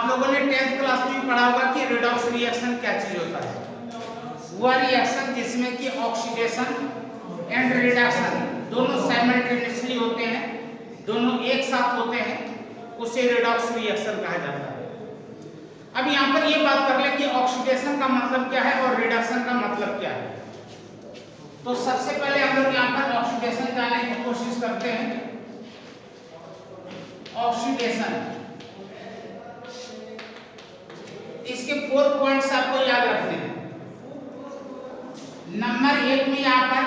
आप लोगों ने 10th क्लास में पढ़ा होगा कि रेडॉक्स रिएक्शन क्या चीज होता है। वह रिएक्शन जिसमें कि ऑक्सीडेशन एंड रिडक्शन दोनों साइमल्टेनियसली होते हैं, दोनों एक साथ होते हैं, उसे रेडॉक्स रिएक्शन कहा जाता है। अब यहाँ पर ये बात कर ले कि ऑक्सीडेशन का मतलब क्या है और रिडक्शन का मतलब क्या है। तो सबसे पहले हम लोग यहाँ पर ऑक्सीडेशन जानने की कोशिश करते हैं। ऑक्सीडेशन, इसके 4 पॉइंट्स आपको याद रखने हैं। नंबर 1 में यहाँ पर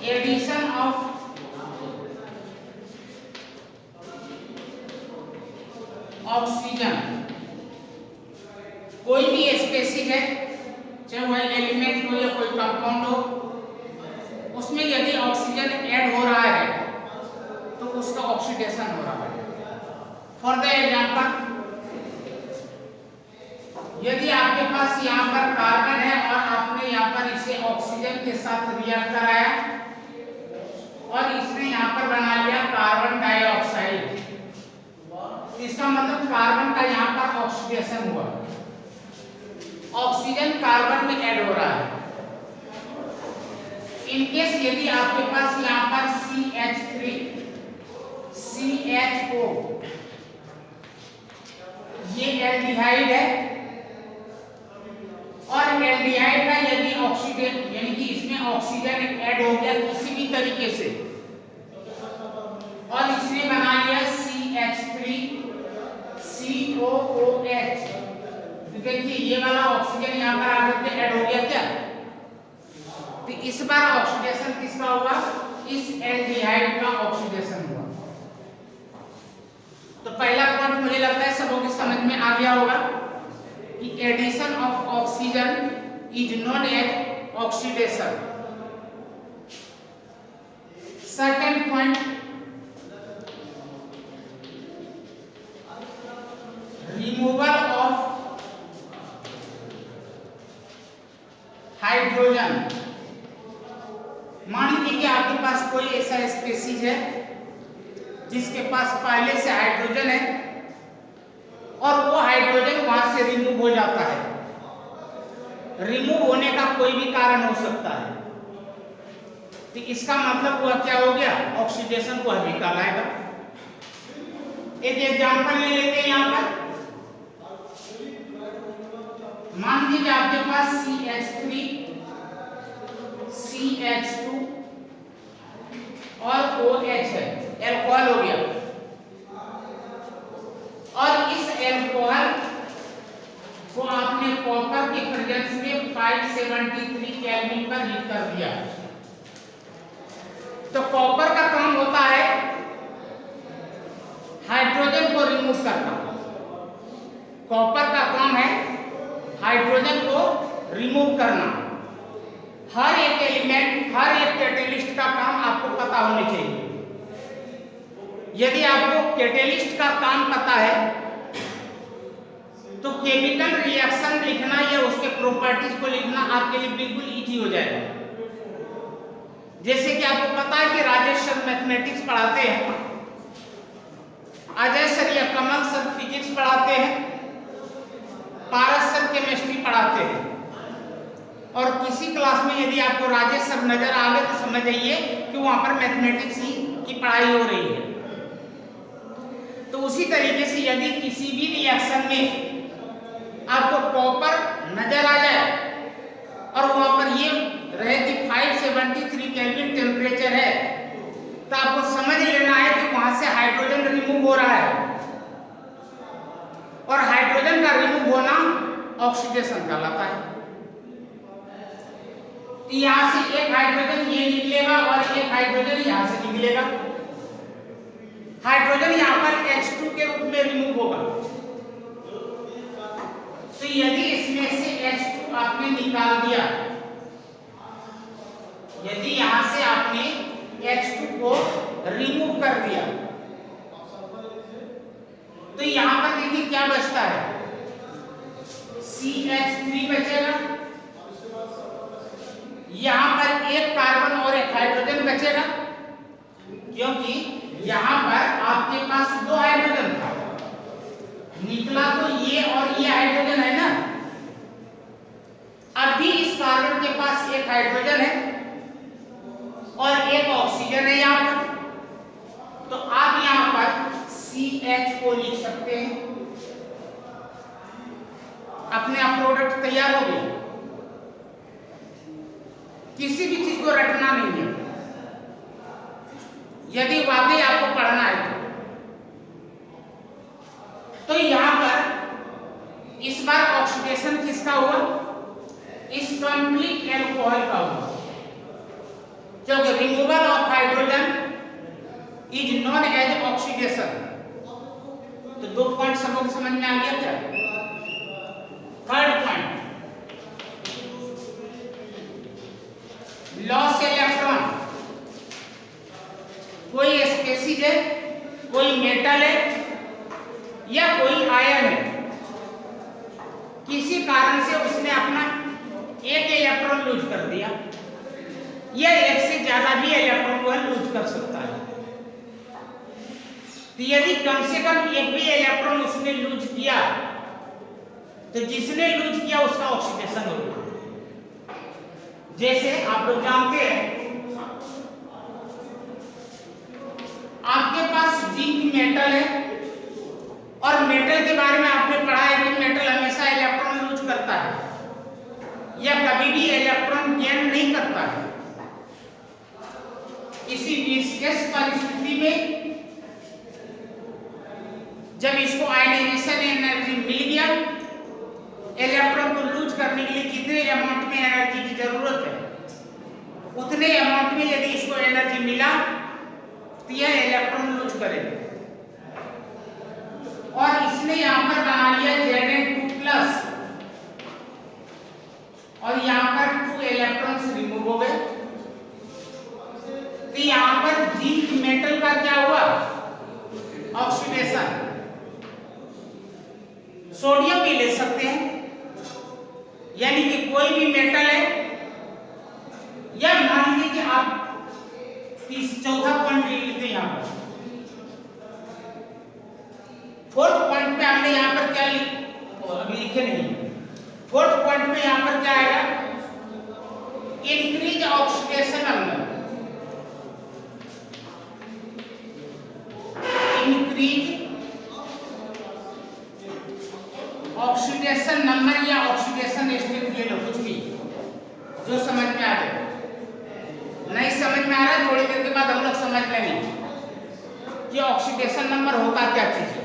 एडिशन ऑफ ऑक्सीजन, कोई भी स्पेसीज है, चाहे वह एलिमेंट हो या कोई कंपाउंड हो, उसमें यदि ऑक्सीजन ऐड हो रहा है तो उसका ऑक्सीडेशन हो रहा है। फॉर द एग्जांपल, यदि आपके पास यहाँ पर कार्बन है और आपने यहाँ पर इसे ऑक्सीजन के साथ रिएक्ट कराया और इसने यहाँ पर बना लिया कार्बन डाइऑक्साइड, इसका मतलब कार्बन का यहाँ पर ऑक्सीडेशन हुआ, ऑक्सीजन कार्बन में ऐड हो रहा है। इनकेस यदि आपके पास यहाँ पर CH3 CHO, ये एल्डिहाइड है और एल्डिहाइड का यदि ऑक्सीजन यानी कि इसमें ऑक्सीजन ऐड हो गया किसी भी तरीके से और इसने बना लिया CH3 COOH, देखिए ये वाला ऑक्सीजन यहाँ पर आकर के ऐड हो गया क्या, तो इस बार ऑक्सीडेशन किसका हुआ, इस एल्डिहाइड का ऑक्सीडेशन हुआ। तो पहला पॉइंट मुझे लगता है सबों की समझ में आ गया होगा कि addition of oxygen is known as oxidation. Second point, removal of hydrogen. मान लीजिए कि आपके पास कोई ऐसा स्पीशीज है जिसके पास पहले से हाइड्रोजन है और वो हाइड्रोजन वहां से रिमूव हो जाता है। रिमूव होने का कोई भी कारण हो सकता है, तो इसका मतलब वह क्या हो गया, ऑक्सीडेशन को अभी कहलाएगा। एक एग्जांपल ले लेते हैं यहाँ पर, मान लीजिए आपके पास CH3 CH2 और OH है, एल्कोहल हो गया, और इस एल्कोहल को आपने कॉपर के प्रेजेंस में 573 केल्विन पर हीट कर दिया। तो कॉपर का काम होता है हाइड्रोजन को रिमूव करना, कॉपर का काम है हाइड्रोजन को रिमूव करना। हर एक एलिमेंट, हर एक कैटेलिस्ट का काम आपको पता होना चाहिए। यदि आपको कैटेलिस्ट का काम पता है तो केमिकल रिएक्शन लिखना या उसके प्रॉपर्टीज को लिखना आपके लिए बिल्कुल इजी हो जाएगा। जैसे कि आपको पता है कि राजेश सर मैथमेटिक्स पढ़ाते हैं, अजय सर या कमल सर फिजिक्स पढ़ाते हैं, पारस सर केमिस्ट्री पढ़ाते हैं, और किसी क्लास में यदि आपको राजेश सर नजर आ गए तो समझ जाइए कि वहां पर मैथमेटिक्स की पढ़ाई हो रही है। तो उसी तरीके से यदि किसी भी रिएक्शन में आपको कॉपर नजर आ जाए और वहां पर ये रहे कि 573 केल्विन टेम्परेचर है, तो आपको समझ लेना है कि वहां से हाइड्रोजन रिमूव हो रहा है, और हाइड्रोजन का रिमूव होना ऑक्सीडेशन कहलाता है। यहां से एक हाइड्रोजन ये निकलेगा और एक हाइड्रोजन यहां से निकलेगा। हाइड्रोजन यहां पर H2 के रूप में रिमूव होगा। तो यदि इसमें से H2 आपने निकाल दिया, यदि यहां से आपने H2 को रिमूव कर दिया, तो यहां पर देखिए क्या बचता है, CH3 बचेगा, यहां पर एक कार्बन और एक हाइड्रोजन बचेगा, क्योंकि यहां पर आपके पास 2 हाइड्रोजन था। CH को लिख सकते हैं, अपने आप प्रोडक्ट तैयार हो गई। किसी भी चीज को रटना नहीं है, यदि वाकई आपको पढ़ना है तो यहां पर इस बार ऑक्सीडेशन किसका हुआ? इस कंप्लीट एल्कोहल का हुआ, क्योंकि removal of hydrogen is known as oxidation. तो 2 पॉइंट सबको समझ में आ गया क्या? Third point, loss electron. कोई स्पेसीज है, कोई मेटल है या कोई आयन है, किसी कारण से उसने अपना एक इलेक्ट्रॉन लूज कर दिया या एक से ज्यादा भी इलेक्ट्रॉन को लूज कर सकता है। तो यदि कम से कम एक भी इलेक्ट्रॉन उसने लूज किया तो जिसने लूज किया उसका ऑक्सीडेशन होगा। जैसे आप लोग जानते हैं, आपके पास जिंक मेटल है और मेटल के बारे में आपने पढ़ा है कि मेटल हमेशा इलेक्ट्रॉन लूज करता है या कभी भी इलेक्ट्रॉन गेन नहीं करता है। इसी विशेष परिस्थिति में जब इसको आयनाइजेशन एनर्जी मिल गया, इलेक्ट्रॉन को लूज करने के लिए कितने अमाउंट में एनर्जी की जरूरत है, उतने अमाउंट में यदि इसको एनर्जी मिला तो यह इलेक्ट्रॉन लूज करेगा। और इसने यहां पर बना लिया Zn2+ और यहां पर 2 इलेक्ट्रॉन्स रिमूव हो गए। तो यहां पर जिंक मेटल का क्या हुआ? ऑक्सीडेशन। सोडियम भी ले सकते हैं, यानी कि कोई भी मेटल है, या मान लीजिए कि आप चौथा पॉइंट ले लेते हैं। यहां पर फोर्थ पॉइंट पे हमने यहां पर क्या अभी लिखे नहीं। फोर्थ पॉइंट में यहां पर क्या आएगा? Increase oxidation number. Increase oxidation number या ऑक्सीडेशन स्टेट ले लो, कुछ भी जो समझ में आ जाए। नहीं समझ में आ रहा है, थोड़ी देर के बाद हम लोग समझ लेंगे कि ऑक्सीडेशन नंबर होता क्या चीज है।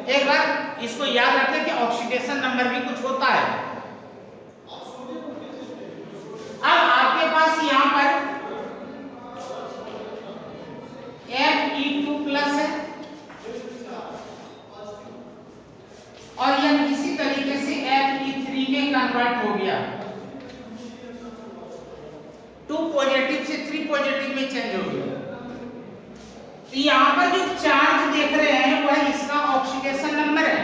एक बार इसको याद रखें कि ऑक्सीडेशन नंबर भी कुछ होता है। अब आपके पास यहां पर Fe2+ है और यह किसी तरीके से Fe3 में कन्वर्ट हो गया, 2 पॉजिटिव से 3 पॉजिटिव में चेंज हो गया। तो यहां पर जो चार्ज देख रहे हैं वह इसका ऑक्सीडेशन नंबर है,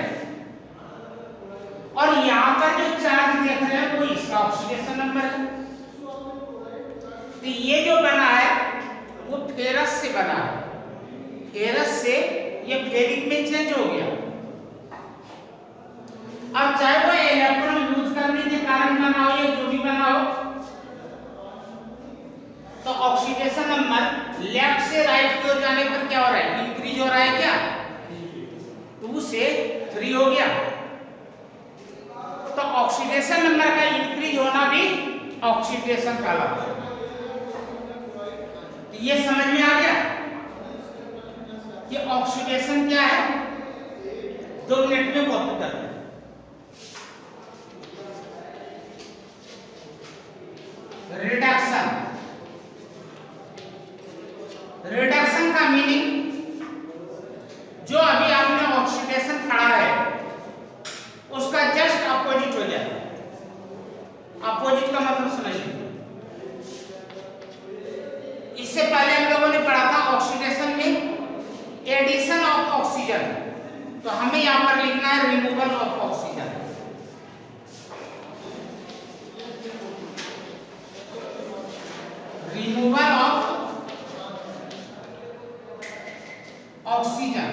और यहां पर जो चार्ज देख रहे हैं वो इसका ऑक्सीडेशन नंबर है। तो ये जो बना है वो फेरस से बना है, फेरस से ये फेरिक में चेंज हो गया। अब चाहे वो इलेक्ट्रॉन लूज करने के कारण बना हो या जो भी बना हो, तो ऑक्सीडेशन नंबर लेफ्ट से राइट की ओर जाने पर क्या हो रहा है? इंक्रीज हो रहा है। क्या 2 से 3 हो गया। तो ऑक्सीडेशन नंबर का इंक्रीज होना भी ऑक्सीडेशन कहलाता है। तो ये समझ में आ गया कि ऑक्सीडेशन क्या है। 2 मिनट में कॉपी करते हैं। रिडक्शन। रिडक्शन का मीनिंग, जो अभी आपने ऑक्सीडेशन पढ़ा है उसका जस्ट अपोजिट हो जाए। अपोजिट का मतलब समझिए। इससे पहले हम लोगों ने पढ़ा था ऑक्सीडेशन में एडिशन ऑफ ऑक्सीजन, तो हमें यहां पर लिखना है removal of oxygen. Removal of oxygen,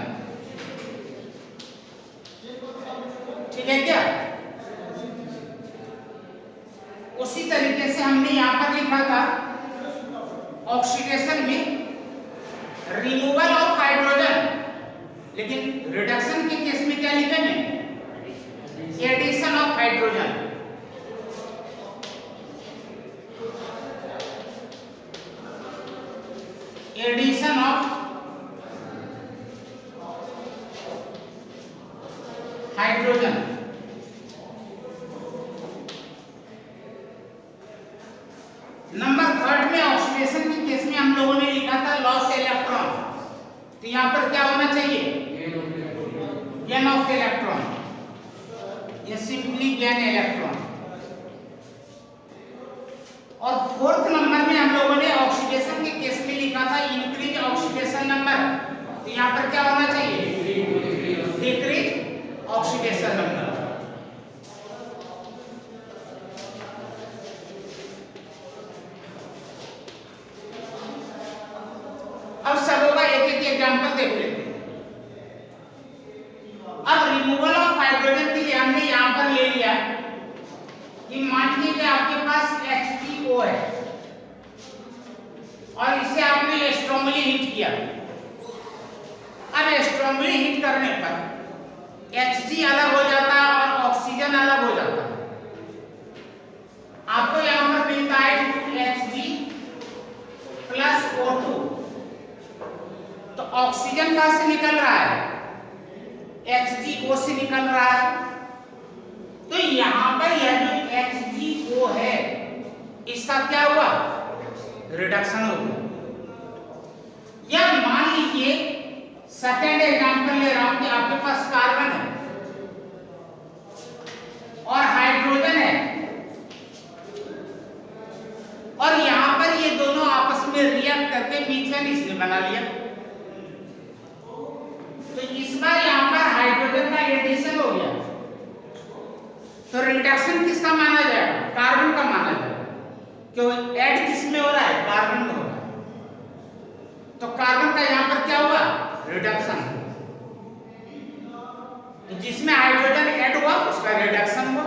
ठीक है क्या? उसी तरीके से हमने यहां पर लिखा था ऑक्सीडेशन में रिमूवल ऑफ हाइड्रोजन लेकिन रिडक्शन के केस में क्या लिखेंगे? Addition of hydrogen. Addition of hydrogen. Number 3 में ऑक्सीडेशन के केस में हम लोगों ने लिखा था लॉस इलेक्ट्रॉन, तो यहां पर क्या होना चाहिए? गेन ऑफ इलेक्ट्रॉन, या सिंपली गेन इलेक्ट्रॉन। और 4th नंबर में हम लोगों ने ऑक्सीडेशन के केस में लिखा था इंक्रीज ऑक्सीडेशन नंबर, तो यहां पर क्या होना चाहिए? Decrease oxidation number. अब सबों का एक एक एग्जांपल देख लेते हैं। अब रिमूवल ऑफ हाइड्रोजन के लिए हमने यहां पर ले लिया कि मान लीजिए आपके पास H2O है और इसे आपने स्ट्रांगली हीट किया। अब स्ट्रांगली हीट करने पर Hg अलग हो जाता है और ऑक्सीजन अलग हो जाता है। आपको यहां पर मिलता है 2Hg प्लस O2। तो ऑक्सीजन कहां से निकल रहा है? HgO से निकल रहा है। तो यहां पर यह जो HgO है इसका क्या हुआ? रिडक्शन हो गया। या मान लीजिए सेकेंड एग्जांपल ले रहा हूं कि आपके पास कार्बन है और हाइड्रोजन है और यहां पर ये दोनों आपस में रिएक्ट करके मीथेन इसने बना लिया। तो इस बार यहां पर हाइड्रोजन का एडिशन हो गया, तो रिडक्शन किसका माना जाएगा? कार्बन का माना जाएगा, क्यों? ऐड किसमें हो रहा है? कार्बन में हो रहा है। तो कार्बन का यहां पर क्या हुआ? रिडक्शन। तो जिसमें हाइड्रोजन ऐड हुआ उसका रिडक्शन हुआ।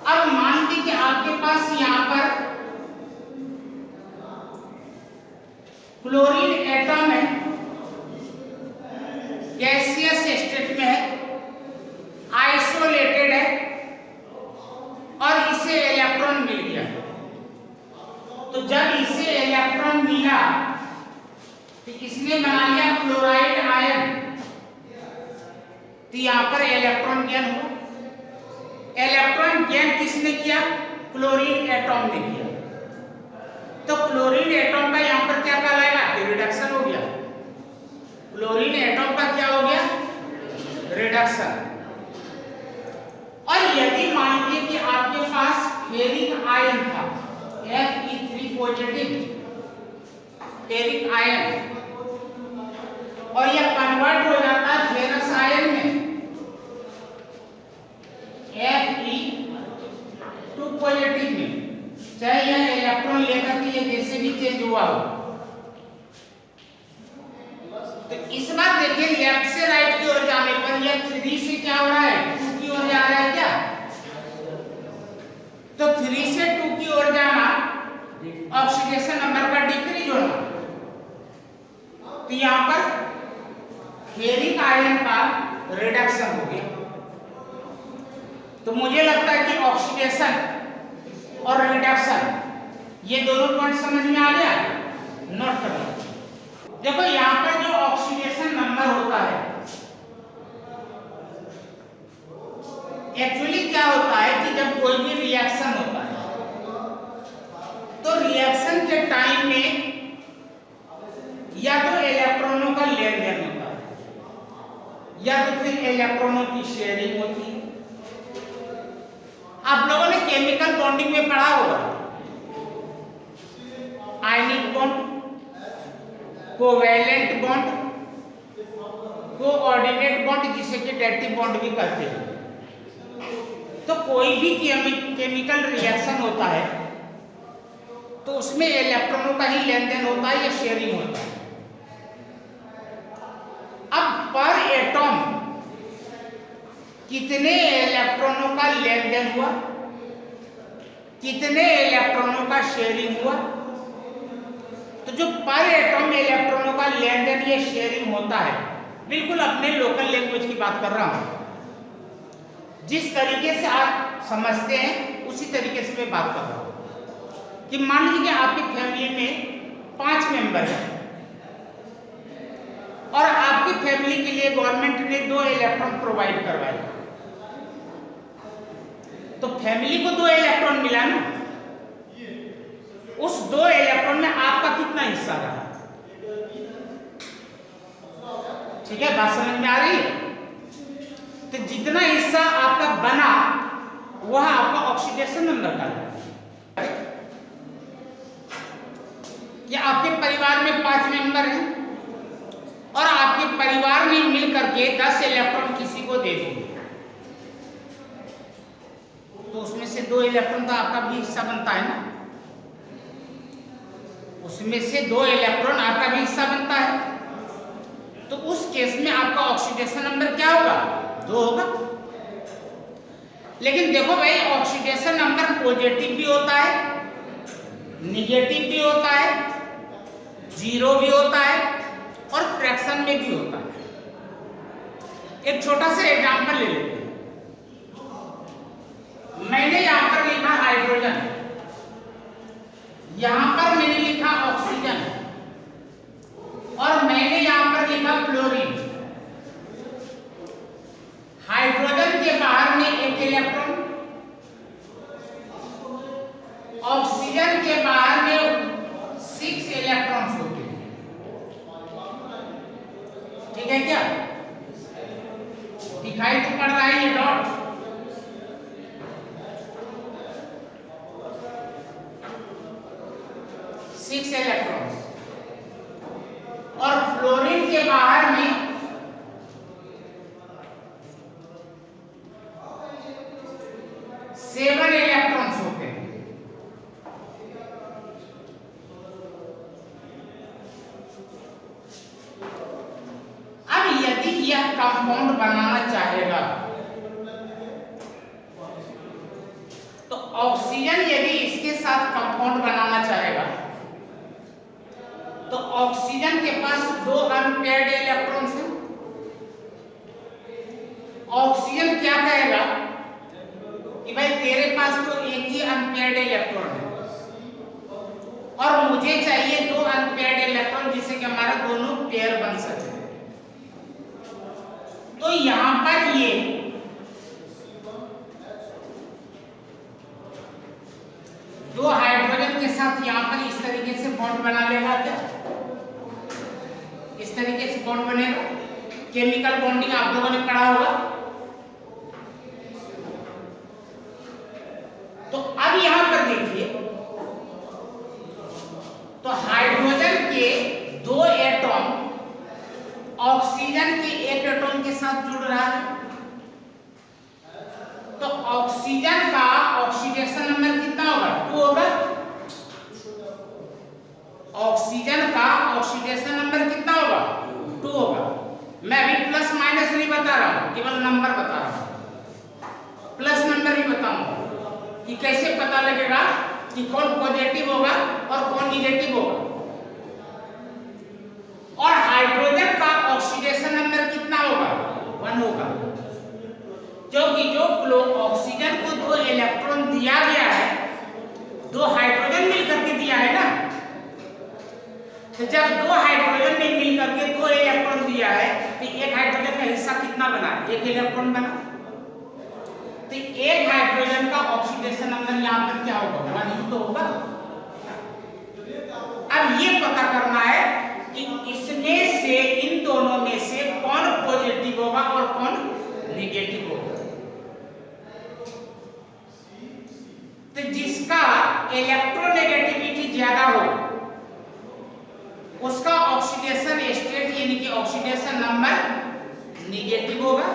अब मान लीजिए कि आपके पास यहां पर क्लोरीन एटम है, गैसियस स्टेट में है, आइसोलेटेड है और इसे इलेक्ट्रॉन मिल गया। तो जब इसे इलेक्ट्रॉन मिला तो इसने बना लिया क्लोराइड आयन, तो यहां पर इलेक्ट्रॉन गेन हुआ। इलेक्ट्रॉन गेन किसने किया? क्लोरीन एटम ने किया। तो क्लोरीन एटम का यहां पर क्या कहलाएगा? रिडक्शन हो गया। क्लोरीन एटम का क्या हो गया? रिडक्शन। और यदि मान लीजिए कि आपके पास फेरिक आयन था, Fe3 पॉजिटिव फेरिक आयन, और यह कन्वर्ट हो जाता है फेरस आयन में Fe2 पॉजिटिव में, चाहे यह इलेक्ट्रॉन लेकर के ये जैसे भी चेंज हुआ हो। तो इस बार देखिए लेफ्ट से राइट की ओर जाने पर यह 3 से क्या हो रहा है? 2 की ओर जा रहा है क्या? तो 3 से 2 की ओर जाना ऑक्सीडेशन नंबर का डिक्रीज होना। तो यहां पर फेरिक आयन का रिडक्शन हो गया। तो मुझे लगता है कि ऑक्सीडेशन और रिडक्शन ये दोनों पॉइंट समझ में आ गया। नोट करो। देखो यहां पर जो ऑक्सीडेशन नंबर होता है, एक्चुअली क्या होता है कि जब कोई भी रिएक्शन होता है तो रिएक्शन के टाइम में या तो इलेक्ट्रॉनों का लेन देन होता है या तो फिर इलेक्ट्रॉनों की शेयरिंग होती है। आप लोगों ने केमिकल बॉन्डिंग में पढ़ा होगा, ionic bond, covalent bond, coordinate bond, जिसे कि डर्टी बॉन्ड भी कहते हैं। तो कोई भी केमिकल रिएक्शन होता है तो उसमें इलेक्ट्रॉनों का ही लेन देन होता है या शेयरिंग होता है। अब पर एटम कितने इलेक्ट्रॉनों का लेन देन हुआ, कितने इलेक्ट्रॉनों का शेयरिंग हुआ? तो जो पर एटम इलेक्ट्रॉनों का लेन देन ये शेयरिंग होता है, बिल्कुल अपने लोकल लैंग्वेज की बात कर रहा हूं, जिस तरीके से आप समझते हैं उसी तरीके से मैं बात कर रहा हूं। कि मान लीजिए आपकी फैमिली में 5 मेंबर हैं और आपकी फैमिली के लिए गवर्नमेंट ने 2 इलेक्ट्रॉन प्रोवाइड करवाए, तो फैमिली को 2 इलेक्ट्रॉन मिला ना, उस 2 इलेक्ट्रॉन में आपका कितना हिस्सा रहा? ठीक है, बात समझ में आ रही है? तो जितना हिस्सा आपका बना वह आपका ऑक्सीडेशन नंबर का है। कि आपके परिवार में 5 मेंबर हैं और आपके परिवार में मिलकर के 10 इलेक्ट्रॉन किसी को दे देंगे, तो उसमें से 2 इलेक्ट्रॉन तो आपका भी हिस्सा बनता है ना, उसमें से 2 इलेक्ट्रॉन आपका भी हिस्सा बनता है, तो उस केस में आपका ऑक्सीडेशन नंबर क्या होगा? 2 होगा। लेकिन देखो भाई, ऑक्सीडेशन नंबर पॉजिटिव भी होता है, निगेटिव भी होता है, 0 भी होता है और फ्रैक्शन में भी होता है। एक छोटा सा एग्जांपल ले लेते हैं। मैंने यहां पर लिखा हाइड्रोजन, यहां पर मैंने लिखा ऑक्सीजन और मैंने यहां पर लिखा क्लोरीन। हाइड्रोजन के बाहर में 1 इलेक्ट्रॉन, ऑक्सीजन के बाहर में 6 इलेक्ट्रॉन्स होते हैं। ठीक है क्या? दिखाई तो पड़ रहा है ये डॉट? Six electrons. और फ्लोरीन के बाहर में 7 इलेक्ट्रॉन्स होते हैं। अब यदि यह कंपाउंड बनाना चाहेगा तो ऑक्सीजन यदि इसके साथ कंपाउंड बनाना चाहेगा तो ऑक्सीजन के पास 2 अनपेयर्ड इलेक्ट्रॉन्स हैं। ऑक्सीजन क्या कहेगा कि भाई तेरे पास तो एक ही अनपेयर्ड इलेक्ट्रॉन है और मुझे चाहिए 2 अनपेयर्ड इलेक्ट्रॉन जिससे कि हमारा दोनों पेयर बन सके। तो यहां पर ये दो हाइड्रोजन के साथ यहां पर इस तरीके से बॉन्ड बना लेगा। क्या इस तरीके से बॉन्ड बनेगा? केमिकल बॉन्डिंग आप लोगों ने पढ़ा होगा। तो अब यहां पर देखिए, तो हाइड्रोजन के 2 एटॉम ऑक्सीजन के 1 एटॉम के साथ जुड़ रहा है, तो ऑक्सीजन का ऑक्सीडेशन नंबर कितना होगा? 2 होगा। ऑक्सीजन का ऑक्सीडेशन नंबर कितना होगा? 2 होगा। मैं अभी प्लस माइनस नहीं बता रहा हूं, केवल नंबर बता रहा हूं, प्लस नंबर ही बताऊंगा कि कैसे पता लगेगा कि कौन पॉजिटिव होगा और कौन निगेटिव होगा। और हाइड्रोजन का ऑक्सीडेशन नंबर कितना होगा? 1 होगा, क्योंकि जो ऑक्सीजन को 2 इलेक्ट्रॉन दिया गया है, 2 हाइड्रोजन मिलकर के दिया है ना, तो जब 2 हाइड्रोजन ने मिलकर के 2 इलेक्ट्रॉन दिया है तो 1 हाइड्रोजन का हिस्सा कितना बना? 1 इलेक्ट्रॉन बना। तो 1 हाइड्रोजन का ऑक्सीडेशन नंबर यहां पर क्या होगा? 1 ही तो होगा। अब ये पता करना है कि इसमें से, इन दोनों में से कौन पॉजिटिव होगा और कौन नेगेटिव होगा। तो जिसका इलेक्ट्रोनेगेटिविटी ज्यादा हो उसका ऑक्सीडेशन स्टेट यानी कि ऑक्सीडेशन नंबर नेगेटिव होगा,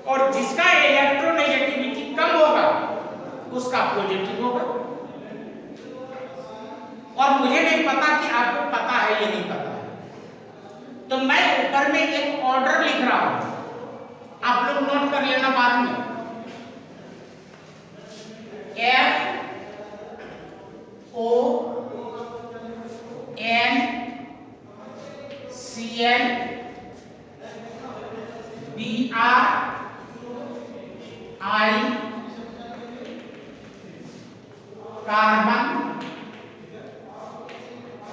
और जिसका इलेक्ट्रोनेगेटिविटी कम होगा उसका पॉजिटिव होगा। और मुझे नहीं पता कि आपको पता है या नहीं पता है, तो मैं ऊपर में एक ऑर्डर लिख रहा हूं, आप लोग नोट कर लेना बाद में। FONO Cl Br I carbon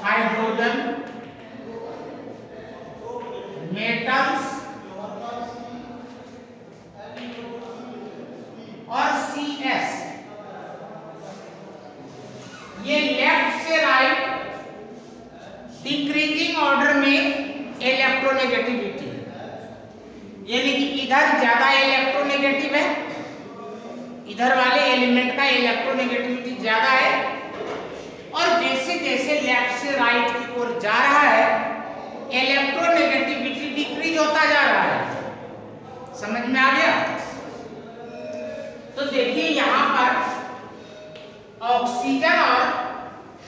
hydrogen metals और CS, ये लेफ्ट से राइट डिक्रीजिंग ऑर्डर में इलेक्ट्रोनेगेटिविटी, यानी कि इधर ज्यादा इलेक्ट्रोनेगेटिव है, इधर वाले एलिमेंट का इलेक्ट्रोनेगेटिविटी ज्यादा है, और जैसे जैसे लेफ्ट से राइट की ओर जा रहा है इलेक्ट्रोनेगेटिविटी डिक्रीज होता जा रहा है। समझ में आ गया? तो देखिए यहां पर ऑक्सीजन और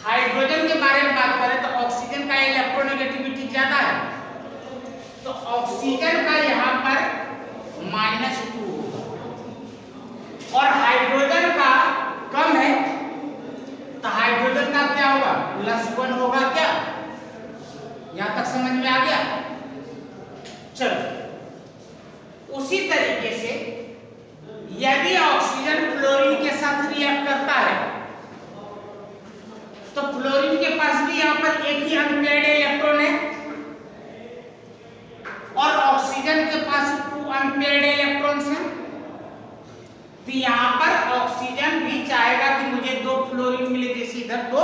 हाइड्रोजन के बारे में बात करें तो ऑक्सीजन का इलेक्ट्रोनेगेटिविटी ज्यादा है, तो ऑक्सीजन का यहां पर -2 और हाइड्रोजन का कम है, तो हाइड्रोजन का क्या होगा? +1 होगा क्या? यहां तक समझ में आ गया? चलो, उसी तरीके से यदि ऑक्सीजन फ्लोरीन के साथ रिएक्ट करता है तो फ्लोरीन के पास भी यहां पर एक ही अनपेयर्ड इलेक्ट्रॉन है और ऑक्सीजन के पास 2 अनपेयर्ड इलेक्ट्रॉन्स हैं, तो यहां पर ऑक्सीजन भी चाहेगा कि मुझे 2 फ्लोरीन मिले, जैसे इधर 2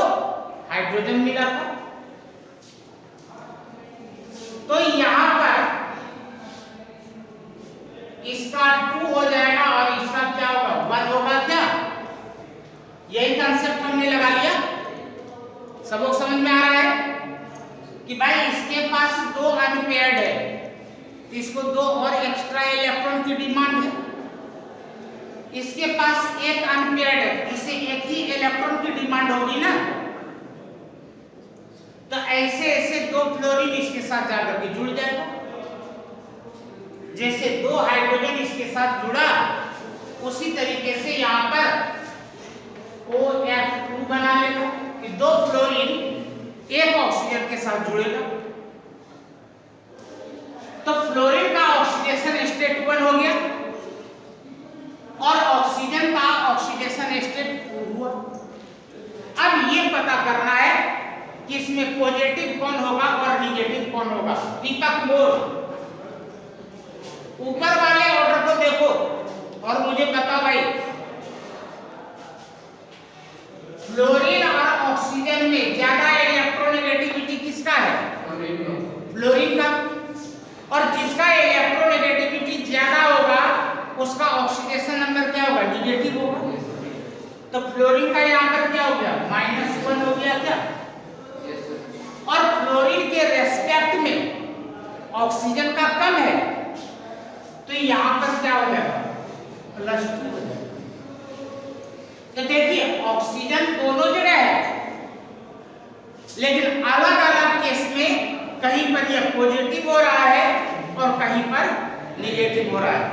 हाइड्रोजन मिला था, तो यहां पर इसका 2 हो जाएगा और इसका क्या होगा? 1 होगा क्या? यही कंसेप्ट हमने लगा लिया। सब लोग समझ में आ रहा है कि भाई इसके पास 2 अनपेयर्ड है, तो इसको 2 और एक्स्ट्रा इलेक्ट्रॉन की डिमांड है, इसके पास 1 अनपेयर्ड है, इसे 1 ही इलेक्ट्रॉन की डिमांड होगी ना, तो ऐसे ऐसे 2 फ्लोरीन इसके साथ जाकर के जुड़ जाएगा, जैसे 2 हाइड्रोजन इसके साथ जुड़ा उसी तरीके से यहां पर OH2 बना लेगा कि 2 फ्लोरीन 1 ऑक्सीजन के साथ जुड़ेगा, तो फ्लोरीन का ऑक्सीडेशन स्टेट 1 हो गया और ऑक्सीजन का ऑक्सीडेशन स्टेट 2 हुआ। अब ये पता करना है कि इसमें पॉजिटिव कौन होगा और निगेटिव कौन होगा। दीपक मोर, ऊपर वाले ऑर्डर को देखो और मुझे बताओ भाई, फ्लोरीन और ऑक्सीजन में ज्यादा इलेक्ट्रोनेगेटिविटी किसका है? फ्लोरीन का, और जिसका इलेक्ट्रोनेगेटिविटी ज्यादा होगा उसका ऑक्सीडेशन नंबर क्या होगा? निगेटिव होगा, तो फ्लोरीन का यहां पर क्या हो गया? -1 हो गया क्या? और फ्लोरीन के रेस्पेक्ट में ऑक्सीजन का कम है, तो यहां पर क्या हो जाएगा? +2 हो जाएगा। तो देखिए ऑक्सीजन दोनों जगह है, लेकिन अलग अलग केस में कहीं पर यह पॉजिटिव हो रहा है और कहीं पर निगेटिव हो रहा है।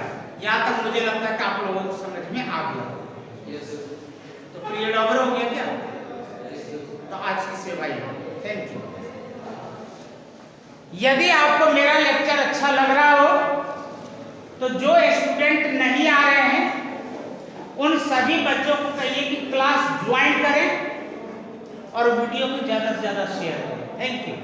यहां तक मुझे लगता है कि आप लोगों को समझ में आ गया। तो पीरियड ओवर हो गया क्या? तो आज की सेवा ही, थैंक यू। यदि आपको मेरा लेक्चर अच्छा लग रहा हो तो जो स्टूडेंट नहीं आ रहे हैं उन सभी बच्चों को कहिए कि क्लास ज्वाइन करें और वीडियो को ज्यादा से ज्यादा शेयर करें। Thank you.